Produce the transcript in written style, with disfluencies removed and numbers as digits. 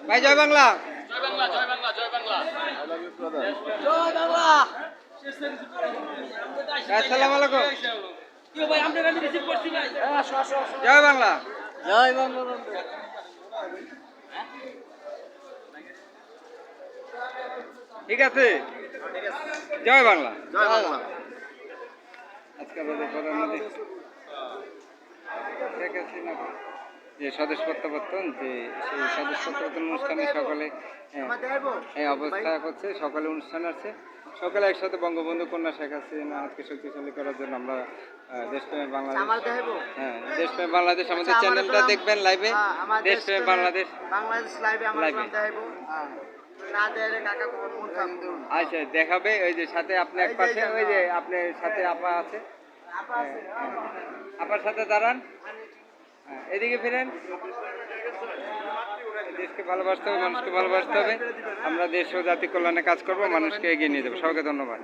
ভাই জয় বাংলা। জয় বাংলা, জয় বাংলা, জয় বাংলা। জয় বাংলা। আসসালামু আলাইকুম। কি ভাই আমরা গাড়ি রিসিভ করছি ভাই। জয় বাংলা। জয় বাংলা। ঠিক আছে, জয় বাংলা। জয় বাংলা। আজকে আমাদের প্রধানমন্ত্রী শেখ হাসিনা যে সদস্য প্রত্যাবর্তন, যে সেই সদস্য প্রত্যাবর্তন অনুষ্ঠানে সকলে এই অবস্থা করছে, সকালে অনুষ্ঠান আছে, সকালে একসাথে বঙ্গবন্ধু কন্যা শেখ হাসিনা হাতকে শক্তিশালী করার জন্য আমরা দেশপ্রেমে বাংলাদেশ, হ্যাঁ দেশপ্রেমে বাংলাদেশ আমাদের চ্যানেলটা দেখবেন লাইভে, দেশপ্রেমে বাংলাদেশ লাইভে আমরা লাইভে দেখাবো। না দেখালে কাকা কোন কাম করুন। আচ্ছা দেখাবে। ওই যে সাথে আপনি এক পাশে, ওই যে আপনার সাথে আপা আছে, আপার সাথে দাঁড়ান, এদিকে ফিরেন। দেশকে ভালোবাসতে হবে, মানুষকে ভালোবাসতে হবে। আমরা দেশ ও জাতি কল্যাণে কাজ করব, মানুষকে এগিয়ে নিয়ে যাবো। সবাইকে ধন্যবাদ।